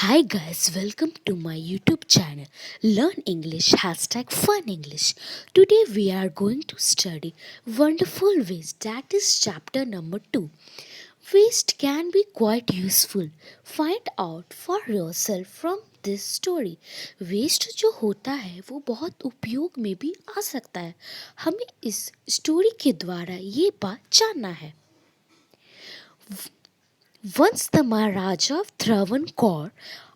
Hi guys, welcome to my YouTube channel Learn English #Fun English. Today we are going to study wonderful waste, that is chapter number 2. Waste can be quite useful. Find out for yourself from this story. Waste जो होता है वो बहुत उपयोग में भी आ सकता है. हमें इस स्टोरी के द्वारा ये बात जानना है. Once the Maharaja of Travancore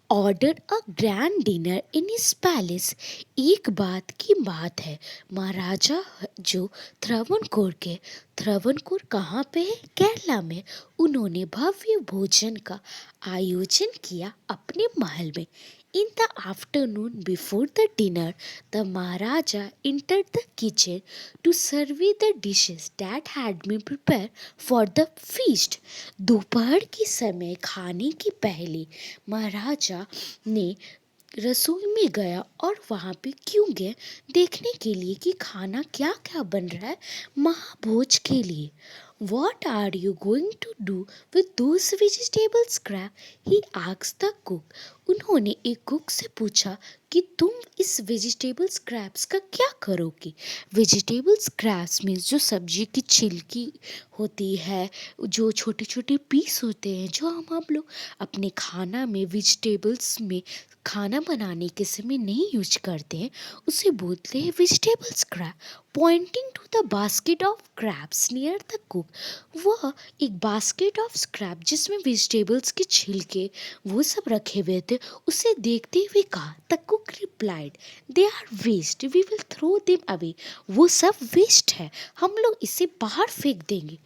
ordered a grand dinner in his palace. एक बात की बात है, महाराजा जो त्रवनकोर कहाँ पे है? केरला में. उन्होंने भव्य भोजन का आयोजन किया अपने महल में. In the afternoon before the dinner, the Maharaja entered the kitchen to survey the dishes that had been prepared for the feast. दोपहर के समय खाने के पहले महाराजा ने रसोई में गया और वहाँ पे क्यों गए? देखने के लिए कि खाना क्या क्या बन रहा है महाभोज के लिए. What are you going to do with those vegetable scraps? He asked the cook. उन्होंने एक कुक से पूछा कि तुम इस वेजिटेबल स्क्रैप्स का क्या करोगे. वेजिटेबल स्क्रैप्स में जो सब्जी की छिलकी होती है, जो छोटे छोटे पीस होते हैं, जो हम लोग अपने खाना में वेजिटेबल्स में खाना बनाने के समय नहीं यूज करते हैं, उसे बोलते हैं vegetable scrap. Pointing to the basket of scraps near the cook. वह एक बास्केट ऑफ स्क्रैप जिसमें वेजिटेबल्स के छिलके वो सब रखे हुए थे, उसे देखते हुए कहा. The cook replied, they are waste, we will throw them away. वो सब वेस्ट है, हम लोग इसे बाहर फेंक देंगे.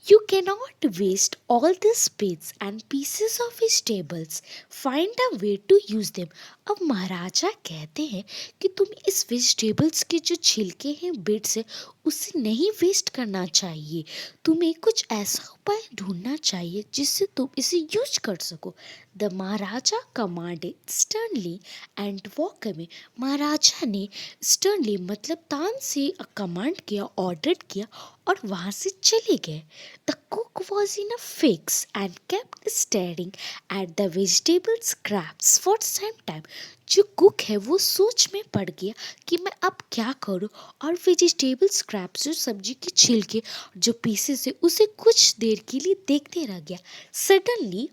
You cannot waste all these bits and pieces of vegetables. Find a way to use them. अब महाराजा कहते हैं कि तुम इस वेजिटेबल्स के जो छिलके हैं, बिट्स है, उसे नहीं वेस्ट करना चाहिए. तुम्हें कुछ ऐसा उपाय ढूंढना चाहिए जिससे तुम इसे यूज कर सको. The Maharaja commanded sternly and walk away. Maharaja ने स्टर्नली मतलब तान से कमांड किया, ऑर्डर किया और वहाँ से चले गए. The cook was in a fix and kept staring at the vegetable scraps for some time. जो कुक है वो सोच में पड़ गया कि मैं अब क्या करूं, और वेजिटेबल स्क्रैप्स जो सब्जी के छिलके जो पीसेस है उसे कुछ देर के लिए देखते रह गया. Suddenly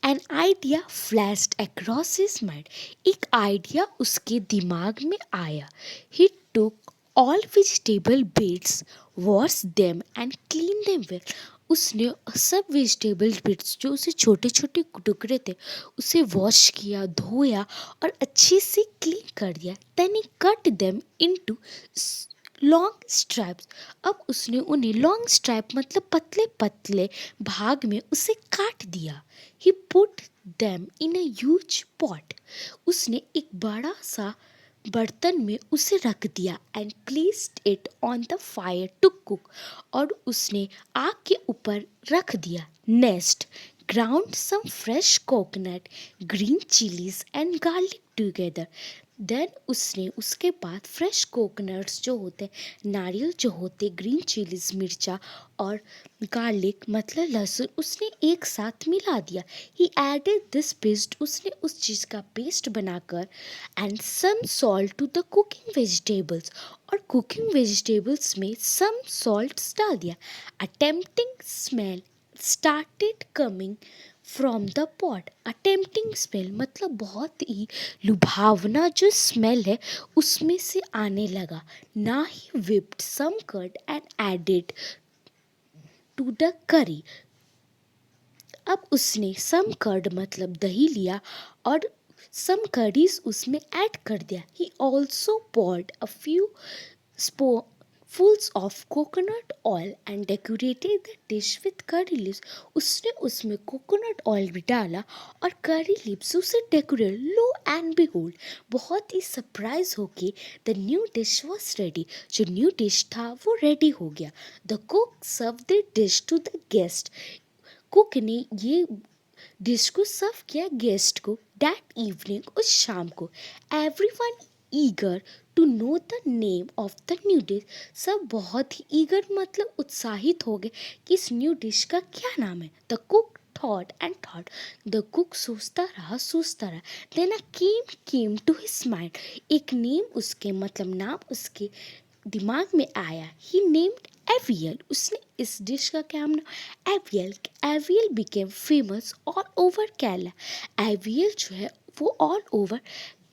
An idea flashed across his mind. एक आइडिया उसके दिमाग में आया. He took all vegetable bits, washed them and cleaned them well. उसने सब वेजिटेबल बिट्स जो उसे छोटे छोटे टुकड़े थे उसे वॉश किया, धोया और अच्छे से क्लीन कर दिया. Then he cut them into long stripes. अब उसने उन्हें लॉन्ग स्ट्राइप मतलब पतले पतले भाग में उसे काट दिया. He put them in a huge pot. उसने एक बड़ा सा बर्तन में उसे रख दिया and placed it on the fire to cook. और उसने आग के ऊपर रख दिया. Next, ground some fresh coconut, green chilies and garlic together. Then उसने उसके बाद फ्रेश कोकोनट्स जो होते हैं, नारियल जो होते, ग्रीन चिलीज मिर्चा और गार्लिक मतलब लहसुन, उसने एक साथ मिला दिया. ही एडेड दिस पेस्ट, उसने उस चीज़ का पेस्ट बनाकर and some salt to the cooking vegetables, और कुकिंग वेजिटेबल्स में सम सॉल्ट डाल दिया. A tempting smell started coming from the pot. A tempting smell मतलब बहुत ही लुभावना जो स्मेल है उसमें से आने लगा. ना he whipped some curd and added to the curry. अब उसने सम कर्ड मतलब दही लिया और सम करीज उसमें ऐड कर दिया. He also poured a few spoonfuls of coconut oil and decorated the dish with curry leaves. उसने उसमें कोकोनट ऑयल भी डाला और करी लीव्स उसे डेकोरेट. लो एंड बिहोल्ड, बहुत ही सरप्राइज होके the new dish was ready. जो न्यू डिश था वो रेडी हो गया. The cook serve the dish to the guest. Cook ने ये डिश को सर्व किया गेस्ट को. दैट इवनिंग, उस शाम को, everyone eager to know the name of the new dish. सब बहुत ही ईगर मतलब उत्साहित हो गए कि इस न्यू डिश का क्या नाम है। The cook thought and thought. The cook सोचता रहा। Then a came to his mind. एक नेम उसके मतलब नाम उसके दिमाग में आया। He named Aviyal. उसने इस डिश का क्या नाम Aviyal. Aviyal became famous all over Kerala. Aviyal जो है वो ऑल ओवर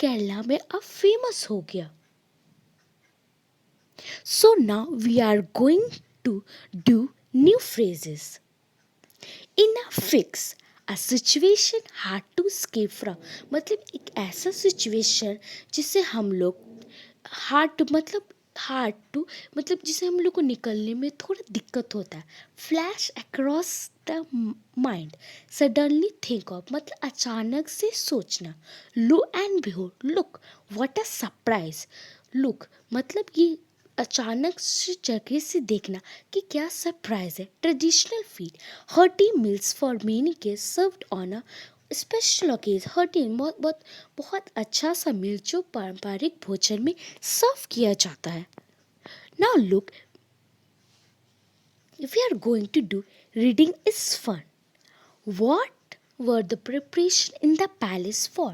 केरला में अब फेमस हो गया। So now we are going to do new phrases. In a fix, a situation hard to escape from। मतलब एक ऐसा सिचुएशन जिसे हम लोग हार्ड टू मतलब जिसे हम लोग को निकलने में थोड़ा दिक्कत होता है। Flash across the mind. Suddenly think of मतलब अचानक से सोचना। Lo and behold look what a surprise. Look मतलब ये अचानक से जगह से देखना कि क्या सरप्राइज है। Traditional feed. Hearty meals for many guest served on a special okays. Hearty बहुत अच्छा सा मील जो पारंपरिक भोजन में सर्व किया जाता है। Now look, we are going to do reading is fun. What were the preparation in the palace for?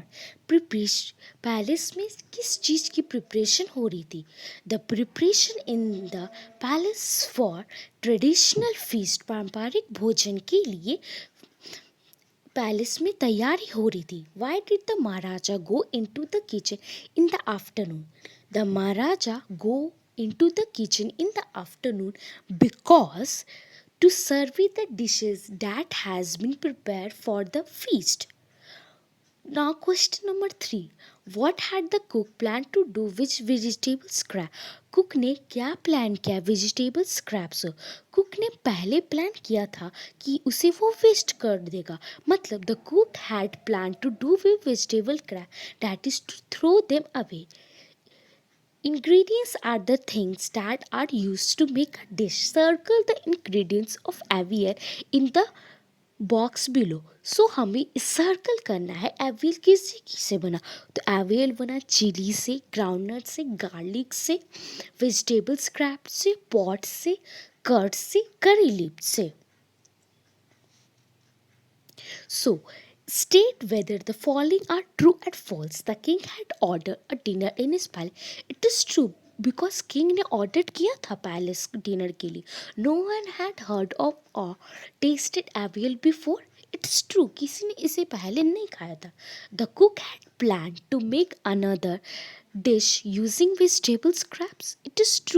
Preparation palace में किस चीज़ की प्रिपरेशन हो रही थी? The preparation in the palace for traditional feast पारंपरिक भोजन के लिए पैलेस में तैयारी हो रही थी। Why did the Maharaja go into the kitchen in the afternoon? The Maharaja go into the kitchen in the afternoon because to serve the dishes that has been prepared for the feast. Now question number 3. What had the cook planned to do with vegetable scrap? Cook ने क्या plan किया vegetable scrap से? Cook ने पहले plan किया था कि उसे वो वेस्ट कर देगा। मतलब the cook had plan to do with vegetable scrap that is to throw them away. Ingredients are the things that are used to make a dish. Circle the ingredients of avial in the box below. So हमें circle करना है AVL किस से बना। तो AVL बना chilli से, groundnut से, गार्लिक से, वेजिटेबल स्क्रैप से, पॉट से, कर्ड से, करी लीफ से। So, state whether the following are true and false. The king had ordered a dinner in his palace. It is true because king ने ordered किया था palace dinner के लिए. No one had heard of or tasted avial before. It's true किसी ने इसे पहले नहीं खाया था. The cook had planned to make another dish using vegetable scraps. It is true.